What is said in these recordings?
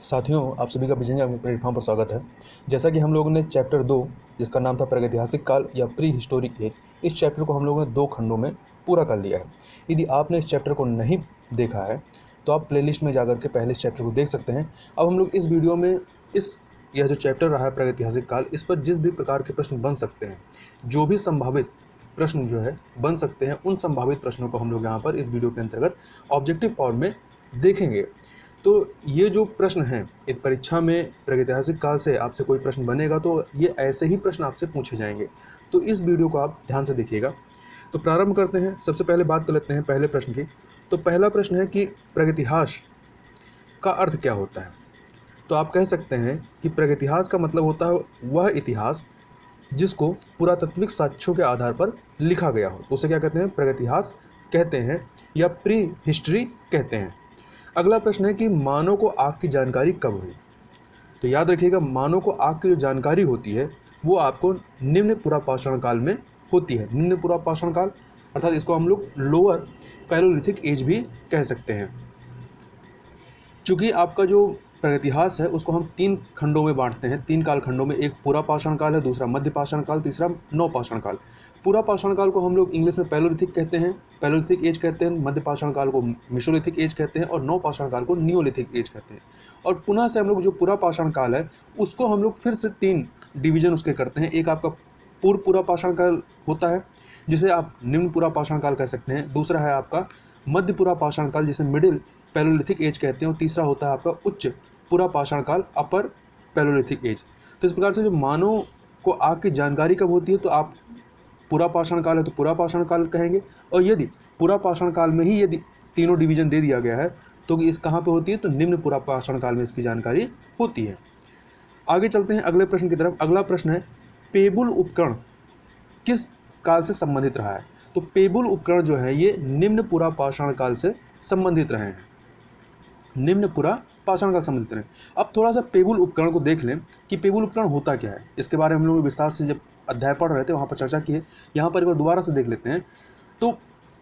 साथियों, आप सभी का विजय प्लेटफॉर्म पर स्वागत है। जैसा कि हम लोगों ने चैप्टर 2 जिसका नाम था प्रागैतिहासिक काल या प्री हिस्टोरिक एज, इस चैप्टर को हम लोगों ने 2 खंडों में पूरा कर लिया है। यदि आपने इस चैप्टर को नहीं देखा है तो आप प्लेलिस्ट में जाकर के पहले इस चैप्टर को देख सकते हैं। अब हम लोग इस वीडियो में यह जो चैप्टर रहा है प्रागैतिहासिक काल, इस पर जिस भी प्रकार के प्रश्न बन सकते हैं, जो भी संभावित प्रश्न जो है बन सकते हैं, उन संभावित प्रश्नों को हम लोग यहाँ पर इस वीडियो के अंतर्गत ऑब्जेक्टिव फॉर्म में देखेंगे। तो ये जो प्रश्न हैं, इस परीक्षा में प्रागैतिहासिक काल से आपसे कोई प्रश्न बनेगा तो ये ऐसे ही प्रश्न आपसे पूछे जाएंगे। तो इस वीडियो को आप ध्यान से देखिएगा। तो प्रारंभ करते हैं। सबसे पहले बात कर लेते हैं पहले प्रश्न की। तो पहला प्रश्न है कि प्रागैतिहास का अर्थ क्या होता है। तो आप कह सकते हैं कि प्रागैतिहास का मतलब होता है वह इतिहास जिसको पुरातात्विक साक्ष्यों के आधार पर लिखा गया हो, तो उसे क्या कहते हैं, प्रागैतिहास कहते हैं या प्री हिस्ट्री कहते हैं। अगला प्रश्न है कि मानव को आग की जानकारी कब हुई। तो याद रखिएगा, मानव को आग की जो जानकारी होती है वो आपको निम्न पुरापाषाण काल में होती है। निम्न पुरापाषाण काल अर्थात इसको हम लोग लोअर पैलोलिथिक एज भी कह सकते हैं। चूँकि आपका जो प्रागैतिहास है उसको हम 3 खंडों में बांटते हैं, 3 कालखंडों में। एक पुरापाषाण काल है, दूसरा मध्य पाषाण काल, तीसरा नवपाषाण काल। पुरापाषाण काल को हम लोग इंग्लिश में पैलोलिथिक कहते हैं, पैलोलिथिक एज कहते हैं। मध्य पाषाण काल को मेसोलिथिक एज कहते हैं और नवपाषाण काल को नियोलिथिक एज कहते हैं। और पुनः से हम लोग जो पुरापाषाण काल है उसको हम लोग फिर से 3 डिवीजन उसके करते हैं। एक आपका पूर्व पुरापाषाण काल होता है जिसे आप निम्न पुरापाषाण काल कह सकते हैं। दूसरा है आपका मध्य पुरापाषाण काल जिसे मिडिल पैलोलिथिक एज कहते हैं। और तीसरा होता है आपका उच्च पुरापाषाण काल, अपर पैलोलिथिक एज। तो इस प्रकार से जो मानव को आग की जानकारी कब होती है तो आप पुरापाषाण काल है तो पुरापाषाण काल कहेंगे। और यदि पुरापाषाण काल में ही यदि तीनों डिवीजन दे दिया गया है तो इस कहाँ पे होती है, तो निम्न पुरापाषाण काल में इसकी जानकारी होती है। आगे चलते हैं अगले प्रश्न की तरफ। अगला प्रश्न है, पेबुल उपकरण किस काल से संबंधित रहा है। तो पेबुल उपकरण जो है ये निम्न पुरापाषाण काल से संबंधित रहे हैं, निम्न पुरापाषाण काल संबंधित रहे। अब थोड़ा सा पेबुल उपकरण को देख लें कि पेबुल उपकरण होता क्या है। इसके बारे में हम लोग विस्तार से जब अध्याय पढ़ रहे थे वहाँ पर चर्चा की है। यहाँ पर एक बार दोबारा से देख लेते हैं। तो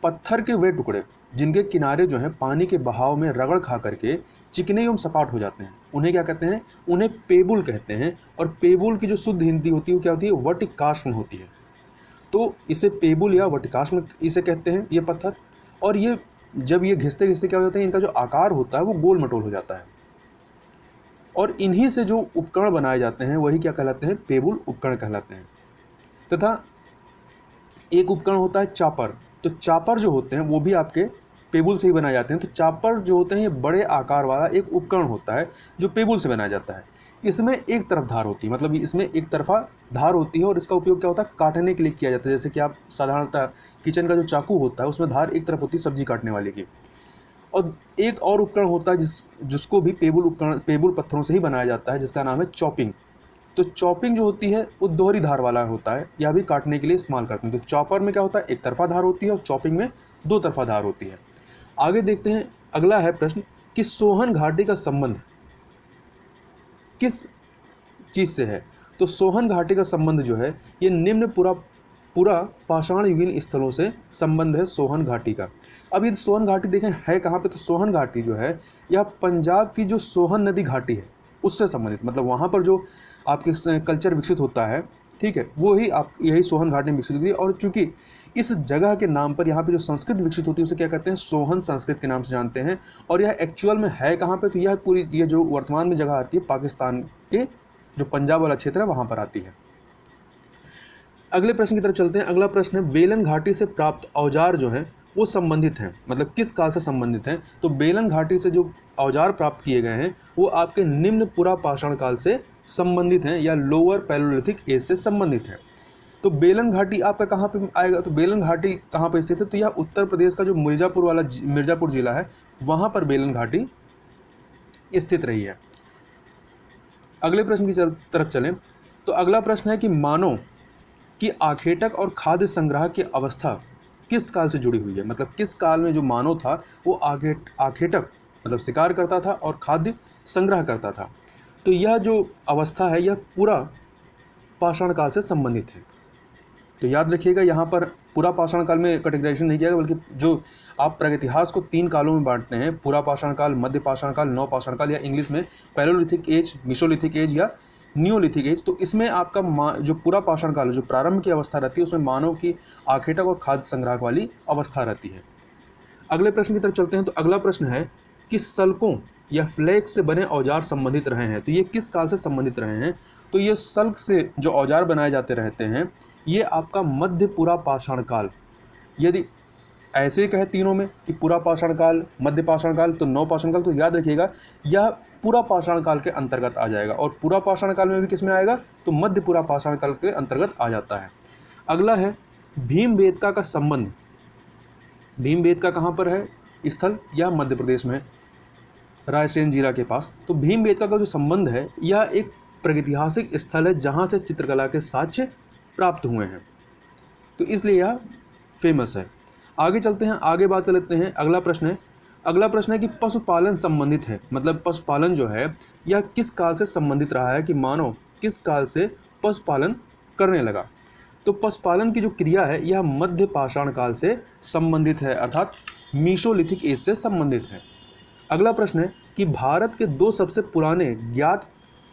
पत्थर के वे टुकड़े जिनके किनारे जो हैं पानी के बहाव में रगड़ खा करके चिकने एवं सपाट हो जाते हैं, उन्हें क्या कहते हैं, उन्हें पेबुल कहते हैं। और पेबुल की जो शुद्ध हिंदी होती है वो क्या होती है, वर्टिकाश्म होती है। तो इसे पेबुल या वर्टिकाश्म इसे कहते हैं ये पत्थर। और ये जब ये घिसते घिसते क्या हो जाते हैं, इनका जो आकार होता है वो गोल मटोल हो जाता है। और इन्हीं से जो उपकरण बनाए जाते हैं वही क्या कहलाते हैं, पेबुल उपकरण कहलाते हैं। तथा एक उपकरण होता है चापर। तो चापर जो होते हैं वो भी आपके पेबुल से ही बनाए जाते हैं। तो चापर जो होते हैं ये बड़े आकार वाला एक उपकरण होता है जो पेबुल से बनाया जाता है। इसमें एक तरफ धार होती है, मतलब इसमें एक तरफा धार होती है और इसका उपयोग क्या होता है, काटने के लिए किया जाता है। जैसे कि आप साधारणतः किचन का जो चाकू होता है उसमें धार एक तरफ होती है सब्जी काटने वाले की। और एक और उपकरण होता है जिसको भी पेबुल उपकरण, पेबुल पत्थरों से ही बनाया जाता है, जिसका नाम है चॉपिंग। तो चॉपिंग जो होती है वो दोहरी धार वाला होता है, यह भी काटने के लिए इस्तेमाल करते हैं। तो चॉपर में क्या होता है, एक तरफा धार होती है और चॉपिंग में 2 तरफा धार होती है। आगे देखते हैं। अगला है प्रश्न कि सोहन घाटी का संबंध किस चीज़ से है। तो सोहन घाटी का संबंध जो है ये निम्न पुरापाषाण युगीन स्थलों से संबंध है सोहन घाटी का। अब ये सोहन घाटी देखें है कहाँ पे, तो सोहन घाटी जो है यह पंजाब की जो सोहन नदी घाटी है उससे संबंधित, मतलब वहाँ पर जो आपके कल्चर विकसित होता है, ठीक है, वो ही आप यही सोहन घाटी में विकसित हुई। और चूंकि इस जगह के नाम पर यहाँ पे जो संस्कृत विकसित होती है उसे क्या कहते हैं, सोहन संस्कृत के नाम से जानते हैं। और यह एक्चुअल में है कहाँ पे, तो यह पूरी ये जो वर्तमान में जगह आती है पाकिस्तान के जो पंजाब वाला क्षेत्र है वहाँ पर आती है। अगले प्रश्न की तरफ चलते हैं। अगला प्रश्न है, बेलन घाटी से प्राप्त औजार जो हैं वो संबंधित हैं, मतलब किस काल से संबंधित हैं। तो बेलन घाटी से जो औजार प्राप्त किए गए हैं वो आपके निम्न पुरापाषाण काल से संबंधित हैं या लोअर पैलोलिथिक एज से संबंधित हैं। तो बेलन घाटी आपका कहाँ पे आएगा, तो बेलन घाटी कहाँ पे स्थित है, तो यह उत्तर प्रदेश का जो मिर्ज़ापुर जिला है वहाँ पर बेलन घाटी स्थित रही है। अगले प्रश्न की तरफ चलें। तो अगला प्रश्न है कि मानव कि आखेटक और खाद्य संग्रह की अवस्था किस काल से जुड़ी हुई है। मतलब किस काल में जो मानव था वो आखेटक मतलब शिकार करता था और खाद्य संग्रह करता था। तो यह जो अवस्था है यह पूरा पाषाण काल से संबंधित है। तो याद रखिएगा यहाँ पर पूरा पाषाण काल में कैटेगराइजेशन नहीं किया गया, बल्कि जो आप प्रागैतिहास को 3 कालों में बांटते हैं, पूरा पाषाण काल, मध्य पाषाण काल, नव पाषाण काल, या इंग्लिश में पैलेयोलिथिक एज, मेसोलिथिक एज या नियोलिथिक एज। तो इसमें आपका जो पूरा पाषाण काल, जो प्रारंभ की अवस्था रहती है, उसमें मानव की आखेटक और खाद्य संग्राहक वाली अवस्था रहती है। अगले प्रश्न की तरफ चलते हैं। तो अगला प्रश्न है कि सल्कों या फ्लैक्स से बने औजार संबंधित रहे हैं, तो ये किस काल से संबंधित रहे हैं? तो ये सल्क से जो औजार बनाए जाते रहते हैं, ये आपका मध्य पूरा पाषाण काल, यदि ऐसे कहे तीनों में कि पूरा पाषाण काल, मध्य पाषाण काल, तो नव पाषाण काल, तो याद रखिएगा यह पूरा पाषाण काल के अंतर्गत आ जाएगा। और पूरा पाषाण काल में भी किस में आएगा? तो मध्य पूरा पाषाण काल के अंतर्गत आ जाता है। अगला है भीमबेटका का संबंध। भीमबेटका कहाँ पर है स्थल? यह मध्य प्रदेश में, रायसेन जिला के पास। तो भीमबेटका का जो संबंध है, यह एक प्रागैतिहासिक स्थल है जहाँ से चित्रकला के साक्ष्य प्राप्त हुए हैं, तो इसलिए यह फेमस है। आगे चलते हैं, आगे बात कर लेते हैं। अगला प्रश्न है कि पशुपालन संबंधित है, मतलब पशुपालन जो है यह किस काल से संबंधित रहा है, कि मानव किस काल से पशुपालन करने लगा? तो पशुपालन की जो क्रिया है यह मध्य पाषाण काल से संबंधित है, अर्थात मीसोलिथिक एज से संबंधित है। अगला प्रश्न है कि भारत के 2 सबसे पुराने ज्ञात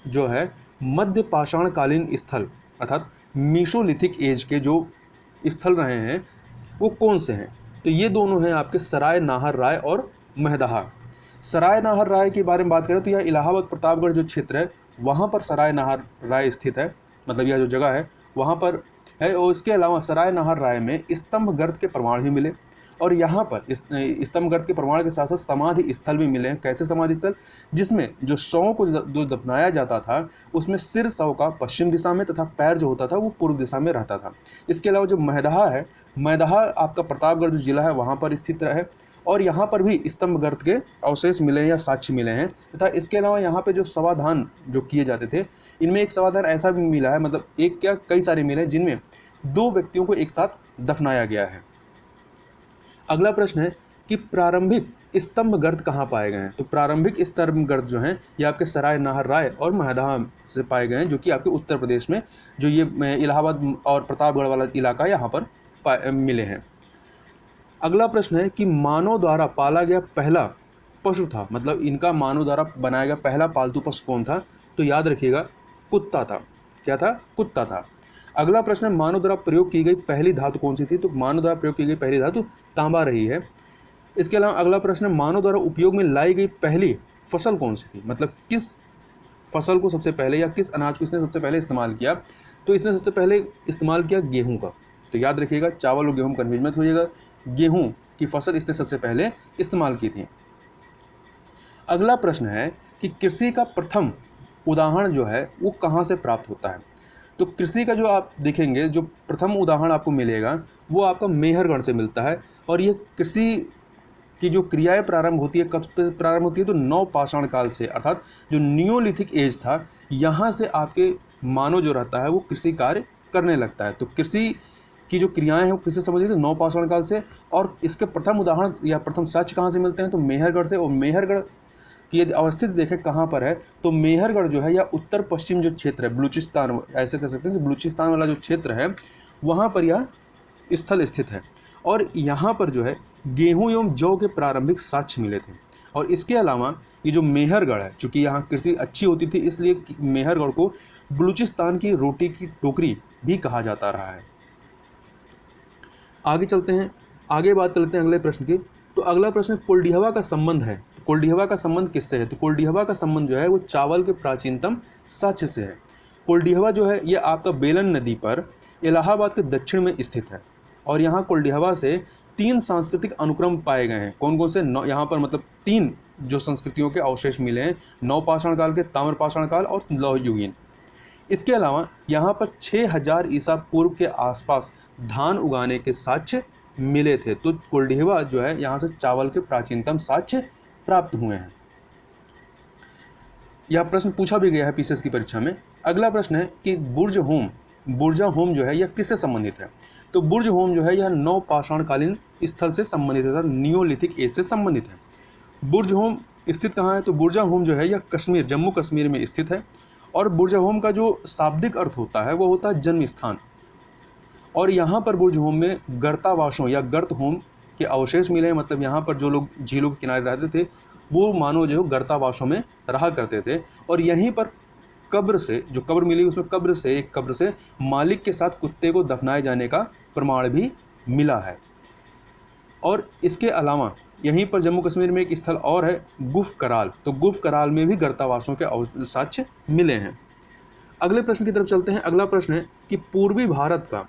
जो है मध्य पाषाण कालीन स्थल, अर्थात मीसोलिथिक एज के जो स्थल रहे हैं वो कौन से हैं? तो ये दोनों हैं आपके सराय नाहर राय और महदहा। सराय नाहर राय के बारे में बात करें तो यह इलाहाबाद प्रतापगढ़ जो क्षेत्र है वहाँ पर सराय नाहर राय स्थित है, मतलब यह जो जगह है वहाँ पर है। और इसके अलावा सराय नाहर राय में स्तंभ गर्त के प्रमाण भी मिले, और यहाँ पर स्तंभ गर्त के प्रमाण के साथ साथ समाधि स्थल भी मिले हैं। कैसे समाधि स्थल? जिसमें जो शवों को जो दफनाया जाता था उसमें सिर शव का पश्चिम दिशा में तथा पैर जो होता था वो पूर्व दिशा में रहता था। इसके अलावा जो महदहा है, महदहा आपका प्रतापगढ़ जो जिला है वहाँ पर स्थित है, और यहाँ पर भी स्तंभ गर्त के अवशेष मिले हैं या साक्ष्य मिले हैं। तथा इसके अलावा यहाँ पे जो समाधान जो किए जाते थे, इनमें एक समाधान ऐसा भी मिला है, मतलब एक क्या कई सारे मिले हैं, जिनमें 2 व्यक्तियों को एक साथ दफनाया गया है। अगला प्रश्न है कि प्रारंभिक स्तंभ गर्त कहाँ पाए गए हैं? तो प्रारंभिक स्तंभ गर्त जो हैं ये आपके सराय नाहर राय और महदहा से पाए गए हैं, जो कि आपके उत्तर प्रदेश में जो ये इलाहाबाद और प्रतापगढ़ वाला इलाका यहाँ पर मिले हैं। अगला प्रश्न है कि मानव द्वारा पाला गया पहला पशु था, मतलब इनका मानव द्वारा बनाया गया पहला पालतू पशु कौन था? तो याद रखिएगा कुत्ता था। क्या था? कुत्ता था। अगला प्रश्न है मानव द्वारा प्रयोग की गई पहली धातु कौन सी थी? तो मानव द्वारा प्रयोग की गई पहली धातु तांबा रही है। इसके अलावा अगला प्रश्न है मानव द्वारा उपयोग में लाई गई पहली फसल कौन सी थी, मतलब किस फसल को सबसे पहले या किस अनाज को इसने सबसे पहले इस्तेमाल किया? तो इसने सबसे पहले इस्तेमाल किया गेहूं का। तो याद रखिएगा चावल और गेहूं कन्फ्यूज मत होइएगा, गेहूं की फसल इसने सबसे पहले इस्तेमाल की थी। अगला प्रश्न है कि कृषि का प्रथम उदाहरण जो है वो कहाँ से प्राप्त होता है? तो कृषि का जो आप देखेंगे जो प्रथम उदाहरण आपको मिलेगा वो आपका मेहरगढ़ से मिलता है। और ये कृषि की जो क्रियाएं प्रारंभ होती है, कब से प्रारंभ होती है? तो नव पाषाण काल से, अर्थात जो नियोलिथिक एज था, यहाँ से आपके मानव जो रहता है वो कृषि कार्य करने लगता है। तो कृषि की जो क्रियाएं हैं वो किससे संबंधित है? नव पाषाण काल से। और इसके प्रथम उदाहरण या प्रथम साक्ष्य कहाँ से मिलते हैं? तो मेहरगढ़ से। और मेहरगढ़ की यदि अवस्थित देखें कहाँ पर है, तो मेहरगढ़ जो है या उत्तर पश्चिम जो क्षेत्र है, बलूचिस्तान ऐसे कह सकते हैं कि बलूचिस्तान वाला जो क्षेत्र है वहाँ पर यह स्थल स्थित है। और यहाँ पर जो है गेहूं एवं जौ के प्रारंभिक साक्ष्य मिले थे। और इसके अलावा ये जो मेहरगढ़ है, चूँकि यहाँ कृषि अच्छी होती थी इसलिए मेहरगढ़ को बलूचिस्तान की रोटी की टोकरी भी कहा जाता रहा है। आगे चलते हैं, आगे बात कर लेते हैं अगले प्रश्न की। तो अगला प्रश्न कोल्डिहवा का संबंध है। कोल्डिहवा का संबंध किससे है? तो कोल्डिहवा का संबंध जो है वो चावल के प्राचीनतम साक्ष्य से है। कोल्डिहवा जो है ये आपका बेलन नदी पर इलाहाबाद के दक्षिण में स्थित है। और यहाँ कोल्डिहवा से 3 सांस्कृतिक अनुक्रम पाए गए हैं। कौन कौन से? यहाँ पर मतलब 3 जो संस्कृतियों के अवशेष मिले हैं, नवपाषाण काल के, ताम्रपाषाण काल और लौहयुगीन। इसके अलावा यहाँ पर 6000 ईसा पूर्व के आसपास धान उगाने के साक्ष्य मिले थे। तो कोल्डिहवा जो है यहाँ से चावल के प्राचीनतम साक्ष्य प्राप्त हुए हैं। यह प्रश्न पूछा भी गया है पीसीएस की परीक्षा में। अगला प्रश्न है कि बुर्जा होम जो है यह किससे संबंधित है? तो बुर्ज होम जो है यह नव पाषाणकालीन स्थल से संबंधित है, नियोलिथिक एज से संबंधित है। बुर्ज होम स्थित कहाँ है? तो बुर्जा होम जो है यह कश्मीर, जम्मू कश्मीर में स्थित है। और बुर्जा होम का जो शाब्दिक अर्थ होता है वो होता है जन्म स्थान। और यहाँ पर बुर्ज होम में गर्तावासों या गर्त होम के अवशेष मिले हैं। मतलब यहाँ पर जो लोग झीलों के किनारे रहते थे वो मानो जो गर्तावासों में रहा करते थे। और यहीं पर कब्र से, जो कब्र मिली उसमें एक कब्र से मालिक के साथ कुत्ते को दफनाए जाने का प्रमाण भी मिला है। और इसके अलावा यहीं पर जम्मू कश्मीर में एक स्थल और है गुफ कराल, तो गुफ कराल में भी गर्तावासों के साक्ष्य मिले हैं। अगले प्रश्न की तरफ चलते हैं। अगला प्रश्न है कि पूर्वी भारत का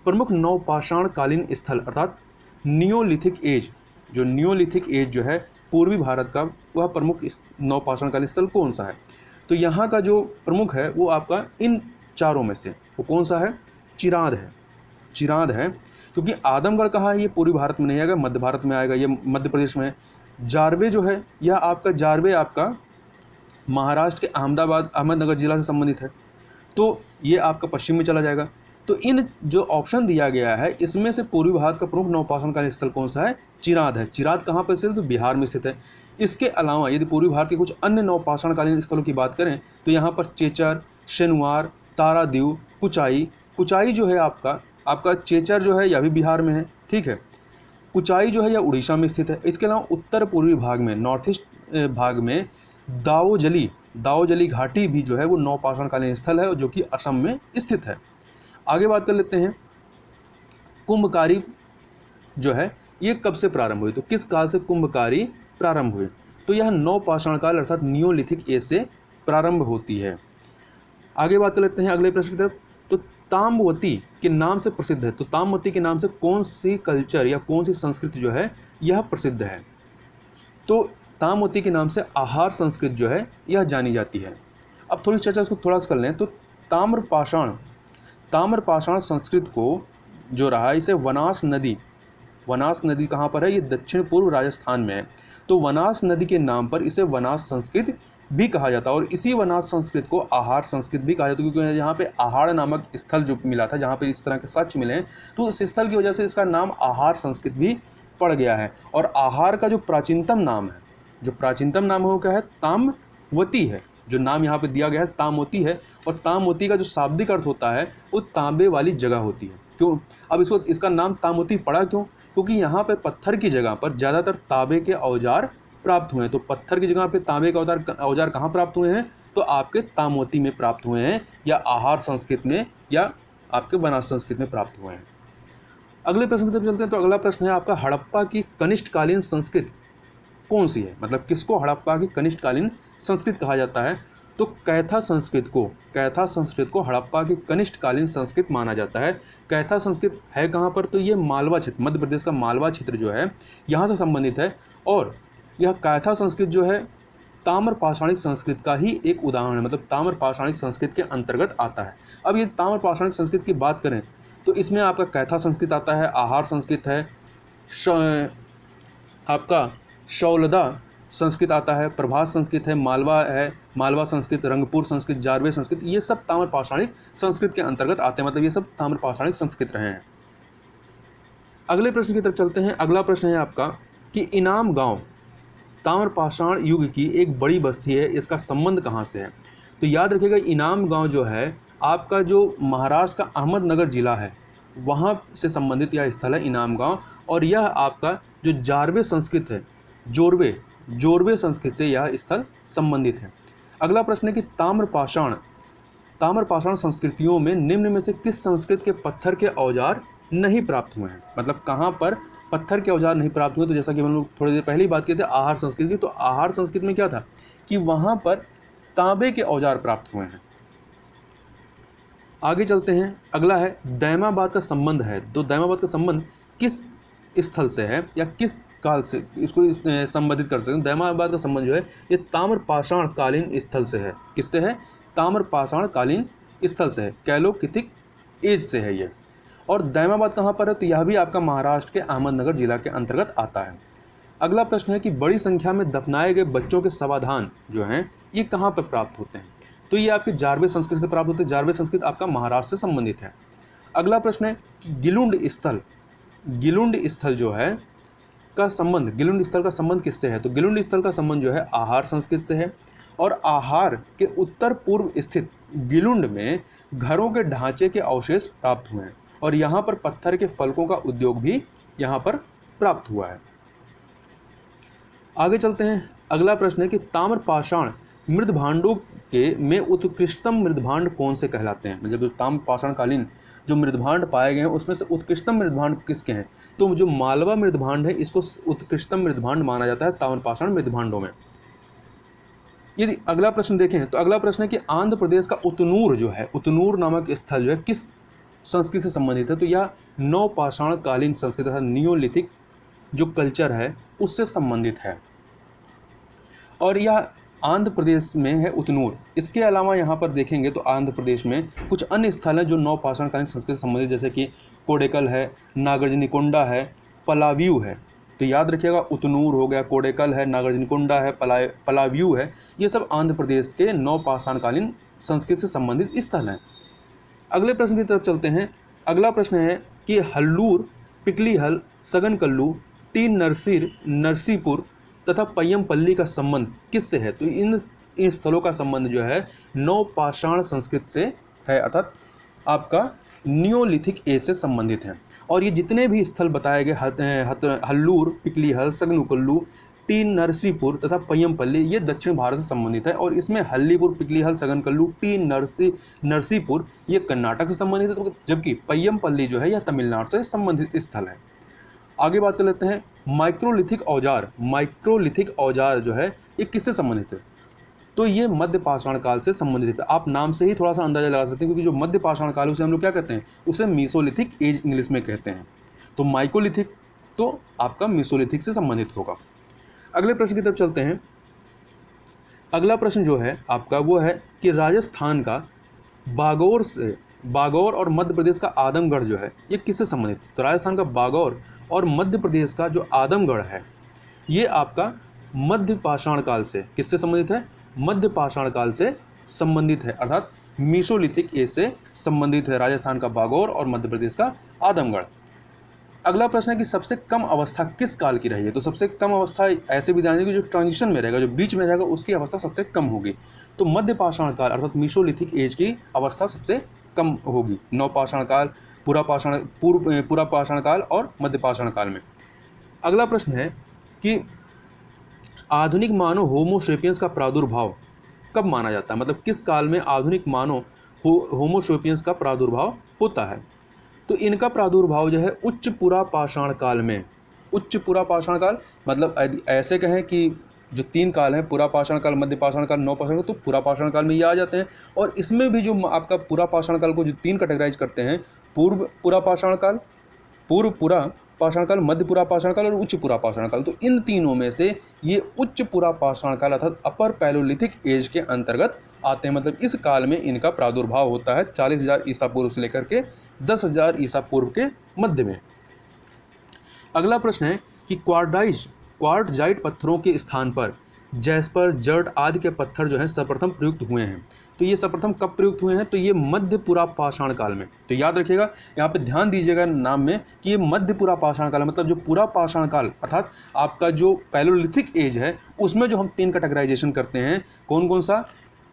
प्रमुख नवपाषाण कालीन स्थल अर्थात नियोलिथिक एज, जो नियोलिथिक एज जो है पूर्वी भारत का वह प्रमुख नवपाषाण कालीन स्थल कौन सा है? तो यहाँ का जो प्रमुख है वो आपका इन चारों में से वो कौन सा है? चिराद है। चिराद है क्योंकि आदमगढ़ कहाँ है? ये पूर्वी भारत में नहीं आएगा, मध्य भारत में आएगा, ये मध्य प्रदेश में है। जारवे जो है यह आपका जारवे आपका महाराष्ट्र के अहमदनगर जिला से संबंधित है, तो ये आपका पश्चिम में चला जाएगा। तो इन जो ऑप्शन दिया गया है इसमें से पूर्वी भारत का प्रमुख नवपाषाण कालीन स्थल कौन सा है? चिराद है। चिराद कहाँ पर स्थित है? तो बिहार में स्थित है। इसके अलावा यदि पूर्वी भारत के कुछ अन्य नवपाषाण कालीन स्थलों की बात करें तो यहाँ पर चेचर, शेनवार, तारादीव, कुचाई। कुचाई जो है आपका चेचर जो है यह भी बिहार में है, ठीक है। कुचाई जो है यह उड़ीसा में स्थित है। इसके अलावा उत्तर पूर्वी भाग में, नॉर्थ ईस्ट भाग में दाओजली घाटी भी जो है वो नवपाषाण कालीन स्थल है जो कि असम में स्थित है। आगे बात कर लेते हैं कुंभकारी जो है ये कब से प्रारंभ हुई? तो किस काल से कुंभकारी प्रारंभ हुई? तो यह नवपाषाण काल अर्थात नियोलिथिक एज से प्रारंभ होती है। आगे बात कर लेते हैं अगले प्रश्न की तरफ। तो ताम्रवती के नाम से प्रसिद्ध है, तो ताम्रवती के नाम से कौन सी कल्चर या कौन सी संस्कृति जो है यह प्रसिद्ध है? तो ताम्रवती के नाम से आहार संस्कृति जो है यह जानी जाती है। अब थोड़ी चर्चा इसको थोड़ा सा कर लें। तो ताम्रपाषाण संस्कृत को जो रहा इसे वनास नदी कहाँ पर है? ये दक्षिण पूर्व राजस्थान में है। तो वनास नदी के नाम पर इसे वनास संस्कृत भी कहा जाता है और इसी वनास संस्कृत को आहार संस्कृत भी कहा जाता है क्योंकि यहाँ पे आहार नामक स्थल जो मिला था जहाँ पे इस तरह के साक्ष्य मिले हैं तो उस स्थल की वजह से इसका नाम आहार संस्कृत भी पड़ गया है। और आहार का जो प्राचीनतम नाम है वो क्या है? ताम्रवती है। जो नाम यहाँ पे दिया गया है ताम्रवती है और ताम्रवती का जो शाब्दिक अर्थ होता है वो तांबे वाली जगह होती है। क्यों अब इसका नाम ताम्रवती पड़ा क्यों? क्योंकि यहाँ पर पत्थर की जगह पर ज़्यादातर तांबे के औजार प्राप्त हुए हैं। तो पत्थर की जगह पे तांबे के औजार कहाँ प्राप्त हुए हैं? तो आपके ताम्रवती में प्राप्त हुए हैं या आहार संस्कृत में या आपके वनास संस्कृत में प्राप्त हुए हैं। अगले प्रश्न की तरफ चलते हैं। तो अगला प्रश्न है आपका हड़प्पा की कनिष्ठकालीन संस्कृत कौन सी है? मतलब किसको हड़प्पा की कनिष्ठकालीन संस्कृत कहा जाता है? तो कैथा संस्कृत को हड़प्पा की कनिष्ठकालीन संस्कृत माना जाता है। कैथा संस्कृत है कहाँ पर? तो ये मालवा क्षेत्र, मध्य प्रदेश का मालवा क्षेत्र जो है यहाँ से संबंधित है। और यह कैथा संस्कृत जो है ताम्रपाषाणिक संस्कृत का ही एक उदाहरण है, मतलब ताम्रपाषाणिक संस्कृत के अंतर्गत आता है। अब ये ताम्रपाषाणिक संस्कृत की बात करें तो इसमें आपका कैथा संस्कृत आता है, आहार संस्कृत है, आपका शौलदा संस्कृत आता है, प्रभास संस्कृत है, मालवा संस्कृत, रंगपुर संस्कृत, जारवे संस्कृत, ये सब ताम्रपाषाणिक संस्कृत के अंतर्गत आते हैं। मतलब ये सब ताम्रपाषाणिक संस्कृत रहे हैं। अगले प्रश्न की तरफ चलते हैं। अगला प्रश्न है आपका कि इनाम गांव ताम्रपाषाण युग की एक बड़ी बस्ती है, इसका संबंध कहाँ से है? तो याद रखिएगा इनाम गांव जो है आपका जो महाराष्ट्र का अहमदनगर जिला है वहाँ से संबंधित यह स्थल है इनाम गांव। और यह आपका जो जारवे संस्कृत है, जोरवे संस्कृत से यह स्थल संबंधित है। अगला प्रश्न है कि ताम्रपाषाण संस्कृतियों में निम्न में से किस संस्कृत के पत्थर के औजार नहीं प्राप्त हुए हैं? मतलब कहाँ पर पत्थर के औजार नहीं प्राप्त हुए? तो जैसा कि हम लोग थोड़ी देर पहले ही बात की थी आहार संस्कृत की, तो आहार संस्कृत में क्या था कि वहाँ पर तांबे के औजार प्राप्त हुए हैं। आगे चलते हैं। अगला है दैमाबाद का संबंध है। तो दैमाबाद का संबंध किस स्थल से है या किस काल से इसको संबंधित कर सकते हैं? दैमाबाद का संबंध जो है ये ताम्रपाषाण कालीन स्थल से है। किससे है? ताम्रपाषाण कालीन स्थल से है, कैलोलिथिक एज से है ये। और दैमाबाद कहाँ पर है? तो यह भी आपका महाराष्ट्र के अहमदनगर जिला के अंतर्गत आता है। अगला प्रश्न है कि बड़ी संख्या में दफनाए गए बच्चों के शवाधान जो हैं ये कहाँ पर प्राप्त होते हैं? तो ये आपके जारवे संस्कृत से प्राप्त होते हैं। जारवे संस्कृत आपका महाराष्ट्र से संबंधित है। अगला प्रश्न है कि गिलुंड स्थल जो है का संबंध, गिलुंड स्थल का संबंध किससे है? तो गिलुंड स्थल का संबंध जो है आहार संस्कृत से है। और आहार के उत्तर पूर्व स्थित गिलुंड में घरों के ढांचे के अवशेष प्राप्त हुए हैं। और यहाँ पर पत्थर के फलकों का उद्योग भी यहाँ पर प्राप्त हुआ है। आगे चलते हैं। अगला प्रश्न है कि ताम्र पाषाण मृदभांडों के में उत्कृष्टतम मृदभांड कौन से कहलाते हैं। मतलब जो ताम्र पाषाणकालीन जो मृदभांड पाए गए हैं उसमें से उत्कृष्टतम मृदभांड किसके हैं। तो जो मालवा मृदभांड है इसको उत्कृष्टतम मृदभांड माना जाता है ताम्र पाषाण मृदभांडों में। यदि अगला प्रश्न देखें तो अगला प्रश्न है कि आंध्र प्रदेश का उतनूर जो है, उतनूर नामक स्थल जो है किस संस्कृति से संबंधित है। तो यह नवपाषाणकालीन संस्कृति तथा नियोलिथिक जो कल्चर है उससे संबंधित है और यह आंध्र प्रदेश में है उतनूर। इसके अलावा यहाँ पर देखेंगे तो आंध्र प्रदेश में कुछ अन्य स्थल हैं जो नवपाषाणकालीन संस्कृति से संबंधित, जैसे कि कोडेकल है, नागार्जुनिकोंडा है, पलाव्यू है। तो याद रखिएगा उतनूर हो गया, कोडेकल है, नागार्जुनिकोंडा है, पलाव्यू है, ये सब आंध्र प्रदेश के नवपाषाणकालीन संस्कृति से संबंधित स्थल हैं। अगले प्रश्न की तरफ चलते हैं। अगला प्रश्न है कि हल्लूर, पिकलीहल, सगनकल्लू, टी नरसिर, नरसीपुर तथा पय्यमपल्ली का संबंध किससे है। तो इन स्थलों का संबंध जो है नवपाषाण संस्कृति से है, अर्थात आपका नियोलिथिक एज से संबंधित है। और ये जितने भी स्थल बताए गए हल्लूर, पिकलीहल, सगनकल्लू, टी नरसीपुर तथा पय्यमपल्ली ये दक्षिण भारत से संबंधित है और इसमें हल्लीपुर, पिकलीहल, सगनकल्लू, टी नरसीपुर ये कर्नाटक से संबंधित है, जबकि पय्यमपल्ली जो है यह तमिलनाडु से संबंधित स्थल है। आगे बात कर लेते हैं माइक्रोलिथिक औजार। माइक्रोलिथिक औजार जो है ये किससे संबंधित है। तो ये मध्य पाषाण काल से संबंधित है। आप नाम से ही थोड़ा सा अंदाजा लगा सकते हैं, क्योंकि जो मध्य पाषाण काल है उसे हम लोग क्या कहते हैं, उसे मीसोलिथिक एज इंग्लिश में कहते हैं। तो माइक्रोलिथिक तो आपका मीसोलिथिक से संबंधित होगा। अगले प्रश्न की तरफ चलते हैं। अगला प्रश्न जो है आपका वो है कि राजस्थान का बागौर और मध्य प्रदेश का आदमगढ़ जो है ये किससे संबंधित। तो राजस्थान का बागौर और मध्य प्रदेश का जो आदमगढ़ है ये आपका मध्य पाषाण काल से किससे संबंधित है, मध्य पाषाण काल से संबंधित है, अर्थात मीसोलिथिक एज से संबंधित है राजस्थान का बागौर और मध्य प्रदेश का आदमगढ़। अगला प्रश्न है कि सबसे कम अवस्था किस काल की रही है। तो सबसे कम अवस्था ऐसे भी जानेंगे जो ट्रांजिशन में रहेगा, जो बीच में रहेगा उसकी अवस्था सबसे कम होगी। तो मध्य पाषाण काल अर्थात मीसोलिथिक एज की अवस्था सबसे कम होगी नवपाषाण काल, पूरा पाषाण काल और मध्य पाषाण काल में। अगला प्रश्न है कि आधुनिक मानव होमो सेपियंस का प्रादुर्भाव कब माना जाता है। मतलब किस काल में आधुनिक मानव होमो सेपियंस का प्रादुर्भाव होता है। तो इनका प्रादुर्भाव जो है उच्च पुरा पाषाण काल में। उच्च पुरा पाषाण काल मतलब ऐसे कहें कि जो तीन काल हैं, पुरा पाषाण काल, मध्य पाषाण काल, नव पाषाण काल, तो पुरा पाषाण काल में ये आ जाते हैं। और इसमें भी जो आपका पुरा पाषाण काल को जो तीन कैटेगराइज करते हैं, पूर्व पुरा पाषाण काल, पूर्व पुरा पाषाण काल, मध्य पुरा पाषाण काल और उच्च पुरा पाषाण काल। तो इन तीनों में से ये उच्च पुरा पाषाण काल अर्थात अपर पैलोलिथिक एज के अंतर्गत आते हैं। मतलब इस काल में इनका प्रादुर्भाव होता है 40,000 ईसा पूर्व से लेकर के 10,000 ईसा पूर्व के मध्य में। अगला प्रश्न है कि क्वार्टजाइट पत्थरों के स्थान पर जैस्पर, जर्ट आदि के पत्थर जो हैं सर्वप्रथम प्रयुक्त हुए हैं। तो ये सर्वप्रथम कब प्रयुक्त हुए हैं। तो ये मध्य पुरा पाषाण काल में। तो याद रखिएगा, यहाँ पे ध्यान दीजिएगा नाम में कि ये मध्य पुरा पाषाण काल मतलब जो पुरा पाषाण काल अर्थात आपका जो पैलोलिथिक एज है उसमें जो हम तीन कैटेगराइजेशन करते हैं, कौन कौन सा,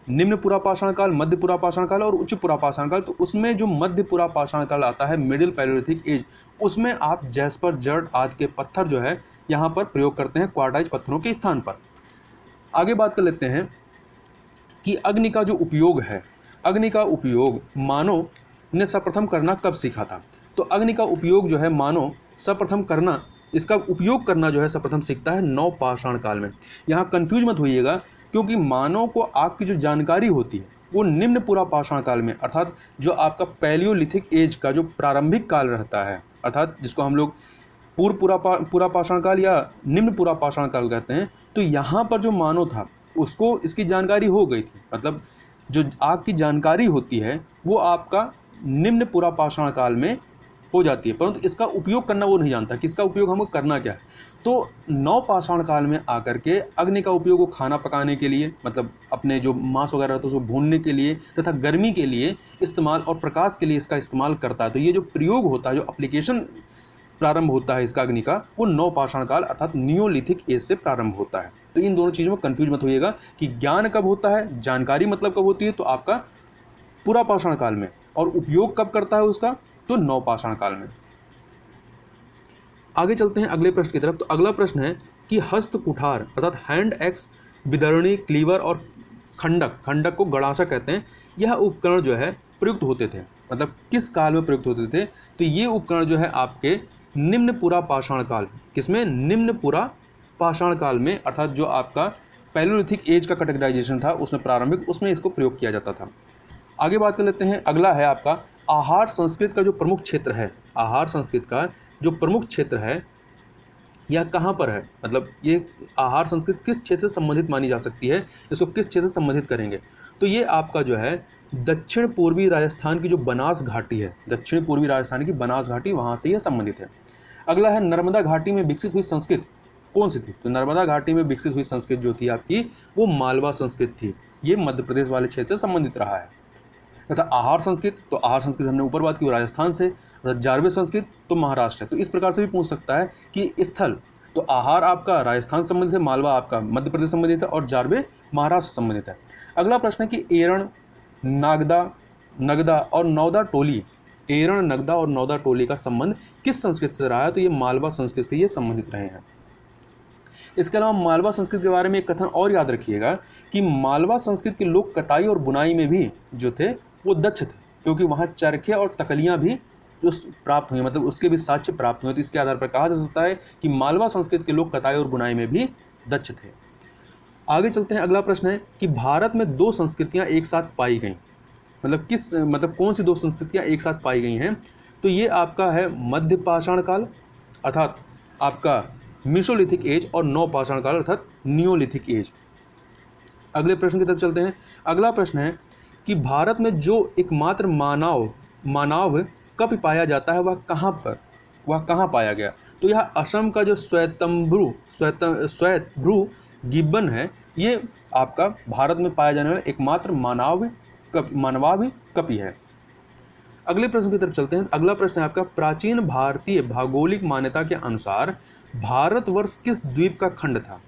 निम्न पुरा पाषाण काल, मध्य पुरा पाषाण काल और उच्च पुरा पाषाण काल। तो उसमें जो मध्य पुरा पाषाण काल आता है, मिडिल पैलोलिथिक एज, उसमें आप जैस्पर, जर्ट आदि के पत्थर जो है यहाँ पर प्रयोग करते हैं क्वार्टाइज पत्थरों के स्थान पर। आगे बात कर लेते हैं कि अग्नि का जो उपयोग है, अग्नि का उपयोग मानव ने सर्वप्रथम करना कब सीखा था। तो अग्नि का उपयोग जो है मानव सर्वप्रथम करना, इसका उपयोग करना जो है सर्वप्रथम सीखता है नवपाषाण काल में। यहाँ कंफ्यूज मत होइएगा, क्योंकि मानव को आग की जो जानकारी होती है वो निम्न पुरा पाषाण काल में अर्थात जो आपका पैलियोलिथिक एज का जो प्रारंभिक काल रहता है, अर्थात जिसको हम लोग पूरा पाषाण काल या निम्न पुरा पाषाण काल कहते हैं। तो यहाँ पर जो मानव था उसको इसकी जानकारी हो गई थी। मतलब जो आग की जानकारी होती है वो आपका निम्न पुरा पाषाण काल में हो जाती है, परंतु इसका उपयोग करना वो नहीं जानता कि इसका उपयोग हमको करना क्या है। तो नव पाषाण काल में आकर के अग्नि का उपयोग वो खाना पकाने के लिए, मतलब अपने जो मांस वगैरह होता है उसको भूनने के लिए तथा गर्मी के लिए इस्तेमाल और प्रकाश के लिए इसका इस्तेमाल करता है। तो ये जो प्रयोग होता है, जो एप्लीकेशन प्रारंभ होता है इसका अग्नि का, वो नव पाषाण काल अर्थात नियोलिथिक एज से प्रारंभ होता है। तो इन दोनों चीज़ों में कंफ्यूज मत होइएगा कि ज्ञान कब होता है, जानकारी मतलब कब होती है, तो आपका पुरा पाषाण काल में, और उपयोग कब करता है उसका, तो नवपाषाण काल में। आगे चलते हैं अगले प्रश्न की तरफ। तो अगला प्रश्न है कि हस्त कुठार अर्थात हैंड एक्स, विदरणी, क्लीवर और खंडक, खंडक को गड़ासा कहते हैं, यह उपकरण जो है प्रयुक्त होते थे, मतलब किस काल में प्रयुक्त होते थे, तो ये उपकरण जो है आपके निम्न पुरा पाषाण काल, किसमें, निम्न पुरा पाषाण काल में, अर्थात जो आपका पैलोलिथिक एज का कैटेगराइजेशन था उसमें प्रारंभिक, उसमें इसको प्रयोग किया जाता था। आगे बात कर लेते हैं, अगला है आपका आहार संस्कृत का जो प्रमुख क्षेत्र है, आहार संस्कृत का जो प्रमुख क्षेत्र है यह कहाँ पर है, मतलब ये आहार संस्कृति किस क्षेत्र से संबंधित मानी जा सकती है, इसको किस क्षेत्र से संबंधित करेंगे, तो ये आपका जो है दक्षिण पूर्वी राजस्थान की जो बनास घाटी है, दक्षिण पूर्वी राजस्थान की बनास घाटी, वहाँ से यह संबंधित है। अगला है नर्मदा घाटी में विकसित हुई संस्कृत कौन सी थी, तो नर्मदा घाटी में विकसित हुई संस्कृत जो थी आपकी वो मालवा संस्कृत थी, ये मध्य प्रदेश वाले क्षेत्र से संबंधित रहा है। तथा आहार संस्कृत, तो आहार संस्कृत हमने ऊपर बात की वो राजस्थान से, जारवे संस्कृत तो महाराष्ट्र है, तो इस प्रकार से भी पूछ सकता है कि स्थल, तो आहार आपका राजस्थान संबंधित है, मालवा आपका मध्य प्रदेश संबंधित है और जारवे महाराष्ट्र संबंधित है। अगला प्रश्न है कि एरण, नागदा, नगदा और नौदा टोली, एरण, नगदा और नौदा टोली का संबंध किस संस्कृति से रहा है, तो ये मालवा संस्कृति से ये संबंधित रहे हैं। इसके अलावा मालवा संस्कृति के बारे में एक कथन और याद रखिएगा कि मालवा संस्कृति के लोग कताई और बुनाई में भी जो थे वो दक्ष थे, क्योंकि वहाँ चरखे और तकलियाँ भी जो प्राप्त हुई, मतलब उसके भी साक्ष्य प्राप्त हुए, तो इसके आधार पर कहा जा सकता है कि मालवा संस्कृति के लोग कताई और बुनाई में भी दक्ष थे। आगे चलते हैं, अगला प्रश्न है कि भारत में दो संस्कृतियाँ एक साथ पाई गई, मतलब कौन सी दो संस्कृतियाँ एक साथ पाई गई हैं, तो ये आपका है मध्य पाषाण काल अर्थात आपका मीसोलिथिक एज और नवपाषाण काल अर्थात नियोलिथिक एज। अगले प्रश्न की तरफ चलते हैं। अगला प्रश्न है कि भारत में जो एकमात्र मानव कब पाया जाता है वह कहाँ पाया गया, तो यह असम का जो श्वेतभ्रू गिब्बन है, ये आपका भारत में पाया जाने वाला एकमात्र मानवाव कपि है। अगले प्रश्न की तरफ चलते हैं। अगला प्रश्न है आपका प्राचीन भारतीय भौगोलिक मान्यता के अनुसार भारतवर्ष किस द्वीप का खंड था,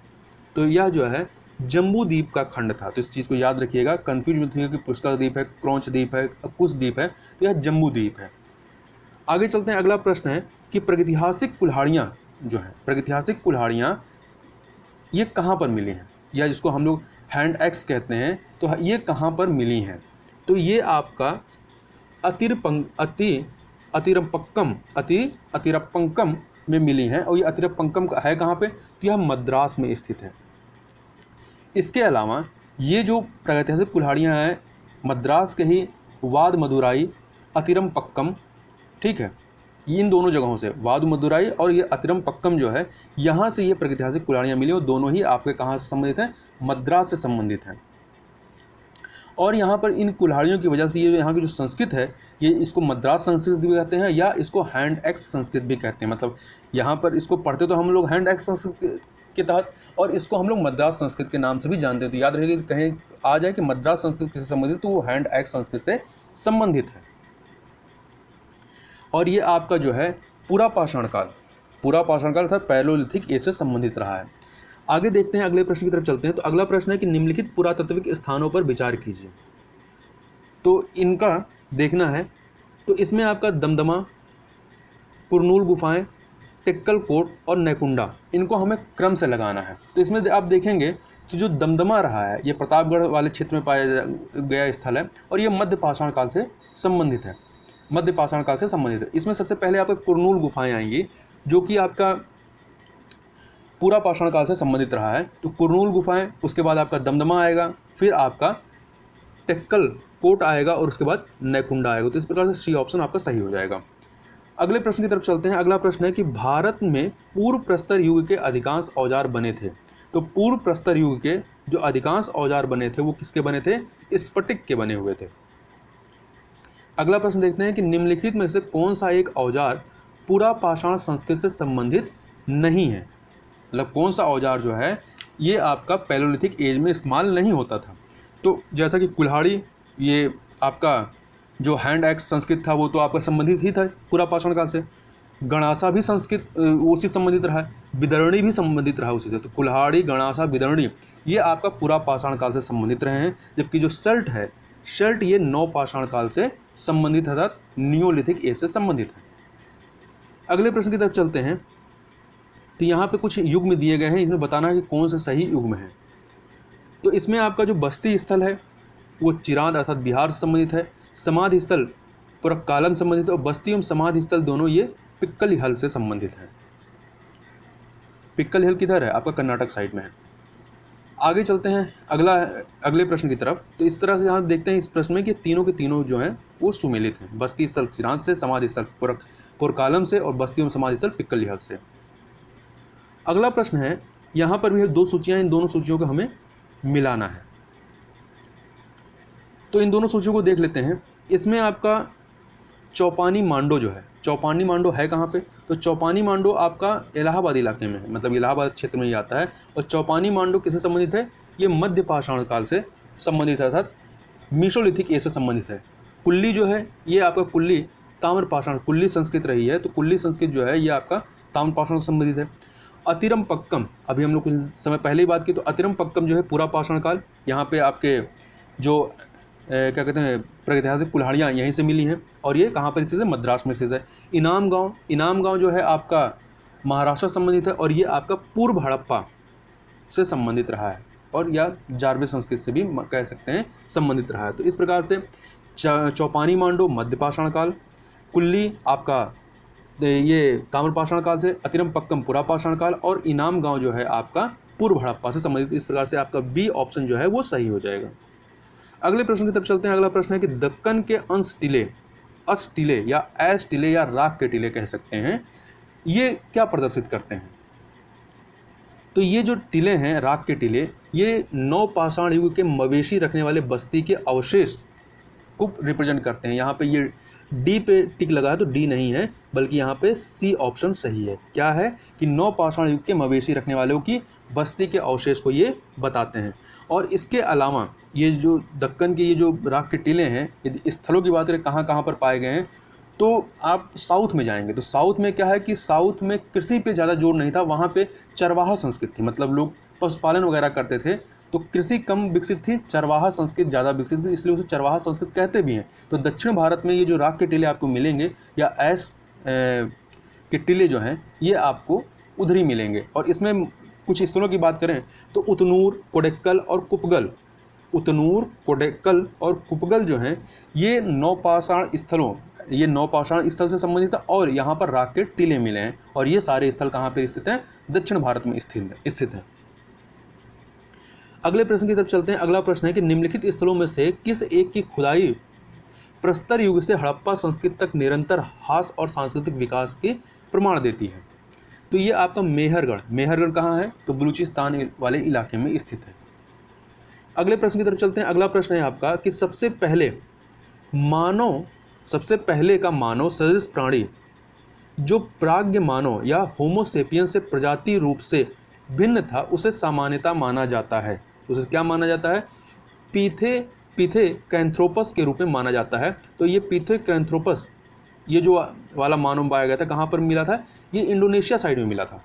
तो यह जो है जम्बू द्वीप का खंड था, तो इस चीज़ को याद रखिएगा, कंफ्यूज मत होइएगा कि पुष्कर द्वीप है, क्रौंच द्वीप है, कुश द्वीप है, तो यह जम्बू द्वीप है। आगे चलते हैं। अगला प्रश्न है कि प्रागैतिहासिक कुल्हाड़ियाँ जो हैं, प्रागैतिहासिक कुल्हाड़ियाँ ये कहाँ पर मिली हैं, या जिसको हम लोग हैंड एक्स कहते हैं, तो ये कहाँ पर मिली हैं, तो ये आपका अतिरपक्कम में मिली हैं, और ये अतिरपक्कम है कहाँ पे, तो यह मद्रास में स्थित है। इसके अलावा ये जो प्रागैतिहासिक कुल्हाड़ियाँ हैं मद्रास के ही वाद मदुराई, अतिरपक्कम, ठीक है, इन दोनों जगहों से वाद मदुराई और ये अतिरपक्कम जो है, यहाँ से ये प्रागैतिहासिक कुल्हाड़ियाँ मिली और दोनों ही आपके कहाँ से संबंधित हैं, मद्रास से संबंधित हैं। और यहाँ पर इन कुल्हाड़ियों की वजह से ये यहाँ की जो संस्कृत है, ये इसको मद्रास संस्कृत भी कहते हैं या इसको हैंड एक्स संस्कृत भी कहते हैं, मतलब यहाँ पर इसको पढ़ते तो हम लोग हैंड एक्स संस्कृत के तहत, और इसको हम लोग मद्रास संस्कृत के नाम से भी जानते हैं, तो याद रखिए कहीं आ जाए कि मद्रास संस्कृत से संबंधित, तो वो हैंड एक्स संस्कृत से संबंधित है। और ये आपका जो है पूरा पाषाण काल अर्थात पैलोलिथिक एज से संबंधित रहा है। आगे देखते हैं, अगले प्रश्न की तरफ चलते हैं। तो अगला प्रश्न है कि निम्नलिखित पुरातात्विक स्थानों पर विचार कीजिए, तो इनका देखना है। तो इसमें आपका दमदमा, कुरनूल गुफाएं, टिक्कल कोट और नैकुंडा, इनको हमें क्रम से लगाना है। तो इसमें आप देखेंगे तो जो दमदमा रहा है ये प्रतापगढ़ वाले क्षेत्र में पाया गया स्थल है और ये मध्य पाषाण काल से संबंधित है, इसमें सबसे पहले आपका कुरनूल गुफाएं आएंगी जो कि आपका पूरा पाषाण काल से संबंधित रहा है। तो कुरनूल गुफाएं, उसके बाद आपका दमदमा आएगा, फिर आपका टेक्कल कोट आएगा और उसके बाद नैकुंडा आएगा। तो इस प्रकार से सी ऑप्शन आपका सही हो जाएगा। अगले प्रश्न की तरफ चलते हैं। अगला प्रश्न है कि भारत में पूर्व प्रस्तर युग के अधिकांश औजार बने थे। तो पूर्व प्रस्तर युग के जो अधिकांश औजार बने थे वो किसके बने थे, स्फटिक के बने हुए थे। अगला प्रश्न देखते हैं कि निम्नलिखित में से कौन सा एक औजार पूरा पाषाण संस्कृति से संबंधित नहीं है, मतलब कौन सा औजार जो है ये आपका पैलोलिथिक एज में इस्तेमाल नहीं होता था। तो जैसा कि कुल्हाड़ी, ये आपका जो हैंड एक्स संस्कृत था वो तो आपका संबंधित ही था पूरा पाषाण काल से। गणासा भी संस्कृत उसी संबंधित रहा है, विदरणी भी संबंधित रहा उसी से। तो कुल्हाड़ी, गणासा, विदरणी ये आपका पूरा पाषाण काल से संबंधित रहे हैं। जबकि जो सल्ट है शल्ट ये नवपाषाण काल से संबंधित है, अर्थात नियोलिथिक एज से संबंधित है। अगले प्रश्न की तरफ चलते हैं। तो यहाँ पे कुछ युग्म दिए गए हैं, इसमें बताना है कि कौन सा सही युग्म है। तो इसमें आपका जो बस्ती स्थल है वो चिरांद अर्थात बिहार से संबंधित है, समाधि स्थल पुरक्कालम संबंधित है, और बस्ती एवं समाधि स्थल दोनों ये पिक्कलिहल से संबंधित है। पिक्कलिहल किधर है? आपका कर्नाटक साइड में है। आगे चलते हैं अगले प्रश्न की तरफ। तो इस तरह से यहाँ देखते हैं इस प्रश्न में कि तीनों के तीनों जो हैं वो सुमेलित हैं, बस्ती स्थल चिरांद से, समाधि स्थल पुरक्कालम से, और बस्ती एवं समाधि स्थल पिक्कलिहल से। अगला प्रश्न है, यहाँ पर भी है 2 सूचियाँ, इन दोनों सूचियों को हमें मिलाना है। तो इन दोनों सूचियों को देख लेते हैं। इसमें आपका चौपानी मांडो जो है, चौपानी मांडो है कहाँ पे? तो चौपानी मांडो आपका इलाहाबाद इलाके में है, मतलब इलाहाबाद क्षेत्र में ही आता है। और चौपानी मांडो किससे संबंधित है? ये मध्य पाषाण काल से संबंधित है, अर्थात मीसोलिथिक एज से संबंधित है। कुल्ली जो है ये आपका कुल्ली ताम्र पाषाण, कुल्ली संस्कृत रही है, तो कुल्ली संस्कृत जो है ये आपका ताम्र पाषाण से संबंधित है। अतिरम पक्कम, अभी हम लोग कुछ समय पहले ही बात की, तो अतिरम पक्कम जो है पूरा पाषाण काल, यहाँ पे आपके जो क्या कहते हैं प्रागैतिहासिक कुल्हाड़ियाँ यहीं से मिली हैं, और ये कहाँ पर स्थित है? मद्रास में स्थित है। इनाम गांव जो है आपका महाराष्ट्र से संबंधित है, और ये आपका पूर्व हड़प्पा से संबंधित रहा है, और या जारवे संस्कृत से भी कह सकते हैं संबंधित रहा है। तो इस प्रकार से चौपानी मांडो मध्य पाषाण काल, कुल्ली आपका ये ताम्रपाषाण काल से, अतिरम पक्कम पुरा पाषाण काल, और इनाम गांव जो है आपका पूर्व हड़प्पा से संबंधित। इस प्रकार से आपका बी ऑप्शन जो है वो सही हो जाएगा। अगले प्रश्न की तरफ चलते हैं। अगला प्रश्न है कि दक्कन के अंश टीले, अस टीले या ऐस टीले या राख के टीले कह सकते हैं, ये क्या प्रदर्शित करते हैं? तो ये जो टीले हैं, राख के टीले, ये नवपाषाण युग के मवेशी रखने वाले बस्ती के अवशेष को रिप्रेजेंट करते हैं। यहाँ पे ये डी पे टिक लगा है, तो डी नहीं है, बल्कि यहाँ पे सी ऑप्शन सही है। क्या है कि नवपाषाण युग के मवेशी रखने वालों की बस्ती के अवशेष को ये बताते हैं। और इसके अलावा ये जो दक्कन के ये जो राख के टीले हैं, यदि स्थलों की बात करें कहाँ कहाँ पर पाए गए हैं, तो आप साउथ में जाएंगे तो साउथ में क्या है कि साउथ में कृषि पे ज़्यादा जोर नहीं था, वहाँ पे चरवाहा संस्कृति थी, मतलब लोग पशुपालन वगैरह करते थे, तो कृषि कम विकसित थी, चरवाहा संस्कृति ज़्यादा विकसित थी, इसलिए उसे चरवाहा संस्कृति कहते भी हैं। तो दक्षिण भारत में ये जो राख के टीले आपको मिलेंगे या ऐस के टीले जो हैं ये आपको उधर ही मिलेंगे। और इसमें कुछ स्थलों की बात करें तो उतनूर, कोडेक्कल और कुपगल, उतनूर, कोडेक्कल और कुपगल जो हैं ये नवपाषाण स्थल से संबंधित है, और यहाँ पर राख के टीले मिले हैं, और ये सारे स्थल कहाँ पर स्थित हैं? दक्षिण भारत में स्थित है। अगले प्रश्न की तरफ चलते हैं। अगला प्रश्न है कि निम्नलिखित स्थलों में से किस एक की खुदाई प्रस्तर युग से हड़प्पा संस्कृति तक निरंतर ह्रास और सांस्कृतिक विकास के प्रमाण देती है? तो ये आपका मेहरगढ़ कहाँ है? तो बलूचिस्तान वाले इलाके में स्थित है। अगले प्रश्न की तरफ चलते हैं। अगला प्रश्न है आपका कि सबसे पहले का मानव सदृश प्राणी जो प्राज्ञ मानव या होमोसेपियंस से प्रजाति रूप से भिन्न था, उसे सामान्यता माना जाता है। उसे क्या माना जाता है? पिथेकैंथ्रोपस के रूप में माना जाता है। तो ये पिथेकैंथ्रोपस ये जो वाला मानव पाया गया था, कहाँ पर मिला था? ये इंडोनेशिया साइड में मिला था।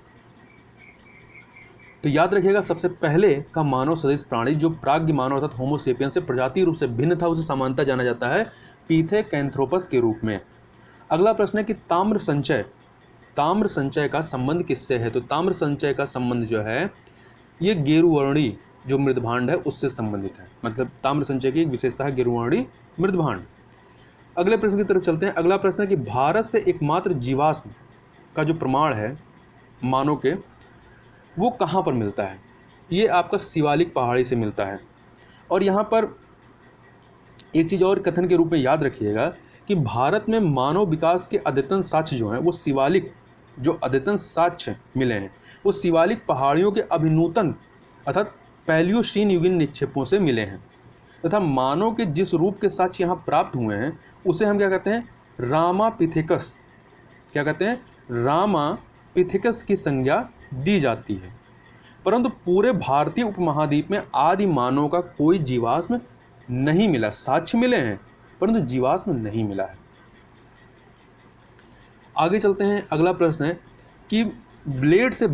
तो याद रखिएगा, सबसे पहले का मानव सदृश प्राणी जो प्राज्ञ मानव अर्थात होमोसेपियंस से प्रजाति रूप से भिन्न था, उसे सामान्यता जाना जाता है पिथेकैंथ्रोपस के रूप में। अगला प्रश्न है कि ताम्र संचय का संबंध किससे है? तो ताम्र संचय का संबंध जो है ये गेरुवर्णी जो मृदभांड है उससे संबंधित है, मतलब ताम्र संचय की एक विशेषता है गेरुवर्णी मृदभांड। अगले प्रश्न की तरफ चलते हैं। अगला प्रश्न है कि भारत से एकमात्र जीवाश्म का जो प्रमाण है मानव के, वो कहाँ पर मिलता है? ये आपका शिवालिक पहाड़ी से मिलता है। और यहाँ पर एक चीज़ और कथन के रूप में याद रखिएगा कि भारत में मानव विकास के अद्यतन साक्ष्य जो हैं वो शिवालिक जो अद्यतन साक्ष्य मिले हैं वो शिवालिक पहाड़ियों के अभिनूतन अर्थात पैलियोस्टीन युगीन निक्षेपों से मिले हैं, तथा मानव के जिस रूप के साक्ष्य यहाँ प्राप्त हुए हैं उसे हम क्या कहते हैं? रामापिथेकस। क्या कहते हैं? रामापिथेकस की संज्ञा दी जाती है। परंतु पूरे भारतीय उपमहाद्वीप में आदि मानव का कोई जीवाश्म नहीं मिला। साक्ष्य मिले हैं परंतु जीवाश्म नहीं मिला है। आगे चलते हैं। अगला प्रश्न है कि ब्लेड से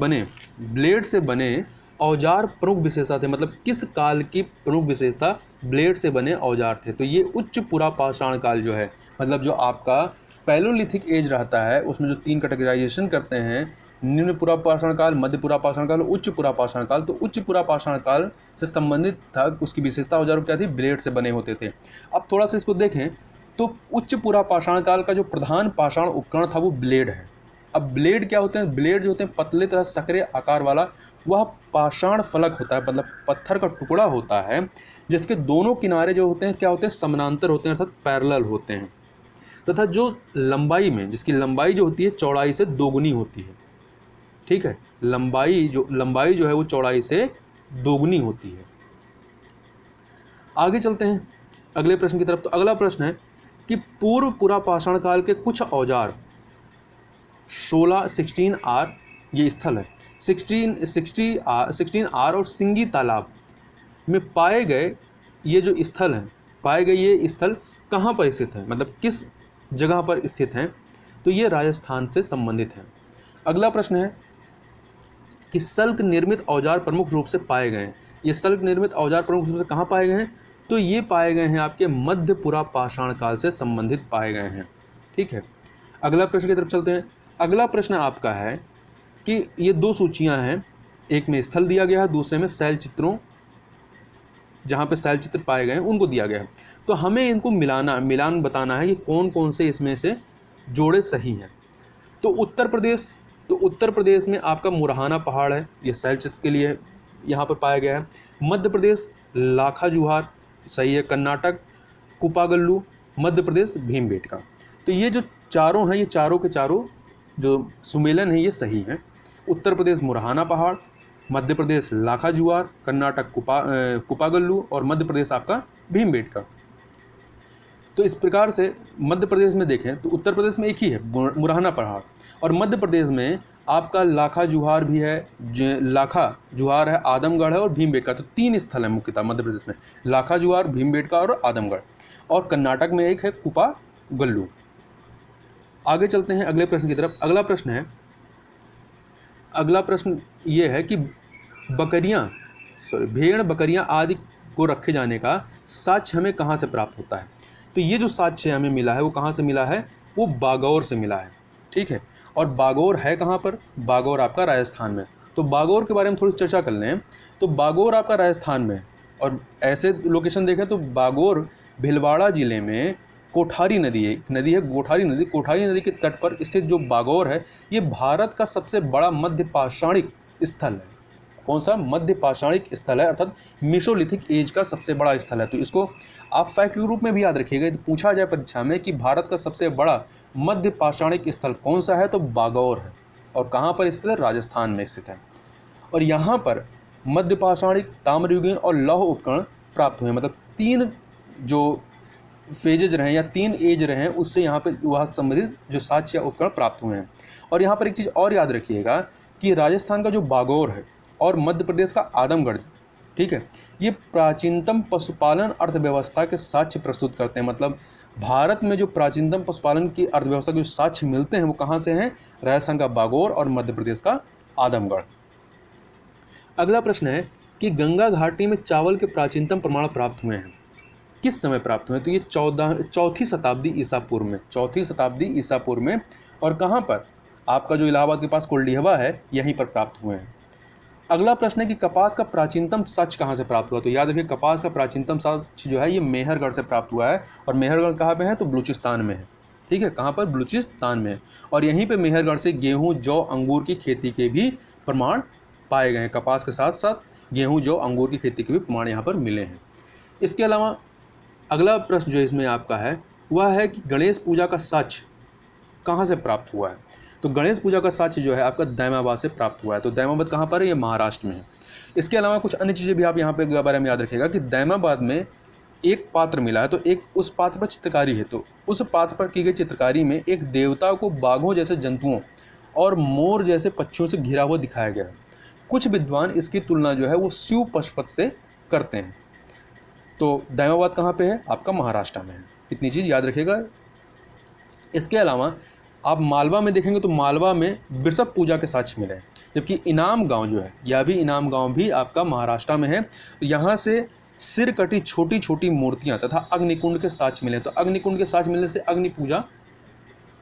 बने औजार प्रमुख विशेषता थे, मतलब किस काल की प्रमुख विशेषता ब्लेड से बने औजार थे। तो ये उच्च पुरापाषाण काल जो है, मतलब जो आपका पैलोलिथिक एज रहता है, उसमें जो 3 कैटेगराइजेशन करते हैं, निम्न पुरापाषाण काल, मध्य पुरापाषाण काल, उच्च पुरापाषाण काल। तो उच्च पुरापाषाण काल से संबंधित था, उसकी विशेषता औजारों क्या थी, ब्लेड से बने होते थे। अब थोड़ा सा इसको देखें तो उच्च पुरापाषाण काल का जो प्रधान पाषाण उपकरण था वो ब्लेड है। अब ब्लेड क्या होते हैं, ब्लेड जो होते हैं पतले तथा सक्रिय आकार वाला वह पाषाण फलक होता है, मतलब पत्थर का टुकड़ा होता है, जिसके दोनों किनारे जो होते हैं क्या होते हैं, समानांतर होते हैं, अर्थात पैरेलल होते हैं, तथा जो लंबाई में, जिसकी लंबाई जो होती है चौड़ाई से दोगुनी होती है। ठीक है, लंबाई जो है वो चौड़ाई से दोगुनी होती है। आगे चलते हैं अगले प्रश्न की तरफ। तो अगला प्रश्न है कि पूर्व पुरापाषाण काल के कुछ औजार 16 आर, ये स्थल है 16 आर और सिंगी तालाब में पाए गए ये जो स्थल हैं, पाए गए ये स्थल कहाँ पर स्थित है, मतलब किस जगह पर स्थित हैं। तो ये राजस्थान से संबंधित है। अगला प्रश्न है कि सल्क निर्मित औजार प्रमुख रूप से पाए गए हैं। ये सल्क निर्मित औजार प्रमुख रूप से कहाँ पाए गए हैं, तो ये पाए गए हैं आपके मध्य पुरापाषाण काल से संबंधित पाए गए हैं। ठीक है, अगला प्रश्न की तरफ चलते हैं। अगला प्रश्न आपका है कि ये 2 सूचियां हैं, एक में स्थल दिया गया है, दूसरे में शैल चित्रों, जहाँ पे शैल चित्र पाए गए हैं उनको दिया गया है। तो हमें इनको मिलान बताना है कि कौन कौन से इसमें से जोड़े सही हैं। तो उत्तर प्रदेश में आपका मुरहाना पहाड़ है, ये शैल चित्र के लिए यहाँ पर पाया गया है। मध्य प्रदेश लाखा जुहार सही है। कर्नाटक कुपागल्लू, मध्य प्रदेश भीमबेटका। तो ये जो चारों हैं, ये चारों के चारों जो सुमेलन है ये सही है। उत्तर प्रदेश मुरहाना पहाड़, मध्य प्रदेश लाखा जुआर, कर्नाटक कुपागल्लू और मध्य प्रदेश आपका भीमबेटका। तो इस प्रकार से मध्य प्रदेश में देखें तो उत्तर प्रदेश में एक ही है मुरहाना पहाड़, और मध्य प्रदेश में आपका लाखा जुहार भी है, लाखा जुहार है, आदमगढ़ है और भीमबेटका। तो 3 स्थल है मुख्यतः मध्य प्रदेश में, लाखा जुहार, भीमबेटका और आदमगढ़। और कर्नाटक में एक है कुपागल्लू। आगे चलते हैं अगले प्रश्न की तरफ। अगला प्रश्न ये है कि भेड़ बकरियां आदि को रखे जाने का साक्ष्य हमें कहाँ से प्राप्त होता है। तो ये जो साक्ष्य हमें मिला है वो कहाँ से मिला है, वो बागौर से मिला है। ठीक है, और बागौर है कहाँ पर, बागौर आपका राजस्थान में। तो बागौर के बारे में थोड़ी चर्चा कर लें। तो बागौर आपका राजस्थान में, और ऐसे लोकेशन देखें तो बागौर भीलवाड़ा जिले में कोठारी नदी है, कोठारी नदी के तट पर स्थित जो बागौर है ये भारत का सबसे बड़ा मध्य पाषाणिक स्थल है। कौन सा, मध्य पाषाणिक स्थल है, अर्थात मेसोलिथिक एज का सबसे बड़ा स्थल है। तो इसको आप फैक्ट के रूप में भी याद रखिएगा, तो पूछा जाए परीक्षा में कि भारत का सबसे बड़ा मध्य पाषाणिक स्थल कौन सा है, तो बागौर है। और कहाँ पर स्थित है, राजस्थान में स्थित है। और यहाँ पर मध्य पाषाणिक, ताम्रयुगीन और लौह उपकरण प्राप्त हुए, मतलब 3 जो फेजेज रहे या 3 एज रहे हैं, उससे यहाँ पे वह संबंधित जो साक्ष्य या उपकरण प्राप्त हुए हैं। और यहाँ पर एक चीज़ और याद रखिएगा कि राजस्थान का जो बागौर है और मध्य प्रदेश का आदमगढ़, ठीक है, ये प्राचीनतम पशुपालन अर्थव्यवस्था के साक्ष्य प्रस्तुत करते हैं। मतलब भारत में जो प्राचीनतम पशुपालन की अर्थव्यवस्था के जो साक्ष्य मिलते हैं वो कहाँ से हैं, राजस्थान का बागौर और मध्य प्रदेश का आदमगढ़। अगला प्रश्न है कि गंगा घाटी में चावल के प्राचीनतम प्रमाण प्राप्त हुए हैं, किस समय प्राप्त हुए? तो ये 4वीं शताब्दी ईसा पूर्व में, 4वीं शताब्दी ईसा पूर्व में। और कहाँ पर, आपका जो इलाहाबाद के पास कोल्डिहवा है यहीं पर प्राप्त हुए हैं। अगला प्रश्न है कि कपास का प्राचीनतम साक्ष्य कहाँ से प्राप्त हुआ? तो याद रखिए कपास का प्राचीनतम साक्ष्य जो है ये मेहरगढ़ से प्राप्त हुआ है। और मेहरगढ़ कहाँ पे है, तो बलूचिस्तान में है। ठीक है, कहाँ पर, बलूचिस्तान में है। और यहीं पे मेहरगढ़ से गेहूँ, जौ, अंगूर की खेती के भी प्रमाण पाए गए हैं। कपास के साथ साथ गेहूँ, जौ, अंगूर की खेती के भी प्रमाण यहाँ पर मिले हैं। इसके अलावा अगला प्रश्न जो इसमें आपका है वह है कि गणेश पूजा का साक्ष्य कहाँ से प्राप्त हुआ है? तो गणेश पूजा का साक्ष्य जो है आपका दैमाबाद से प्राप्त हुआ है। तो दैमाबाद कहाँ पर है, ये महाराष्ट्र में है। इसके अलावा कुछ अन्य चीज़ें भी आप यहाँ पे बारे में याद रखिएगा कि दैमाबाद में एक पात्र मिला है, तो एक उस पात्र पर चित्रकारी है। तो उस पात्र पर की गई चित्रकारी में एक देवता को बाघों जैसे जंतुओं और मोर जैसे पक्षियों से घिरा हुआ दिखाया गया है। कुछ विद्वान इसकी तुलना जो है वो शिव पशुपत से करते हैं। तो दैमाबाद कहाँ पे है, आपका महाराष्ट्र में है। इतनी चीज़ याद रखिएगा। इसके अलावा आप मालवा में देखेंगे तो मालवा में वृषभ पूजा के साक्ष्य मिले हैं। जबकि इनाम गांव जो है, यह भी इनाम गांव भी आपका महाराष्ट्र में है। तो यहाँ से सिर कटी छोटी छोटी मूर्तियाँ तथा अग्निकुंड के साक्ष्य मिले। तो अग्निकुंड के साक्ष्य मिलने से अग्नि पूजा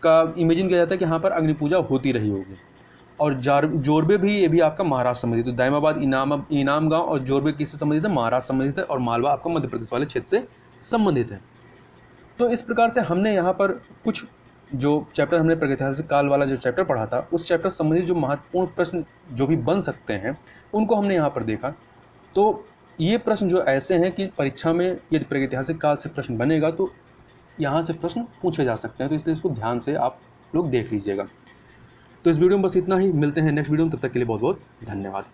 का इमेजिन किया जाता है कि यहाँ पर अग्नि पूजा होती रही होगी। और जोरबे भी, ये भी आपका महाराष्ट्र संबंधित है। तो दाइमाबाद इनाम गांव और जोरबे किससे संबंधित है? महाराष्ट्र संबंधित है। और मालवा आपका मध्य प्रदेश वाले क्षेत्र से संबंधित है। तो इस प्रकार से हमने यहाँ पर कुछ जो चैप्टर हमने प्रागैतिहासिक काल वाला जो चैप्टर पढ़ा था, उस चैप्टर संबंधित जो महत्वपूर्ण प्रश्न जो भी बन सकते हैं उनको हमने यहाँ पर देखा। तो ये प्रश्न जो ऐसे हैं कि परीक्षा में यदि प्रागैतिहासिक काल से प्रश्न बनेगा तो यहाँ से प्रश्न पूछे जा सकते हैं। तो इसलिए इसको ध्यान से आप लोग देख लीजिएगा। तो इस वीडियो में बस इतना ही। मिलते हैं नेक्स्ट वीडियो में, तब तक के लिए बहुत बहुत धन्यवाद।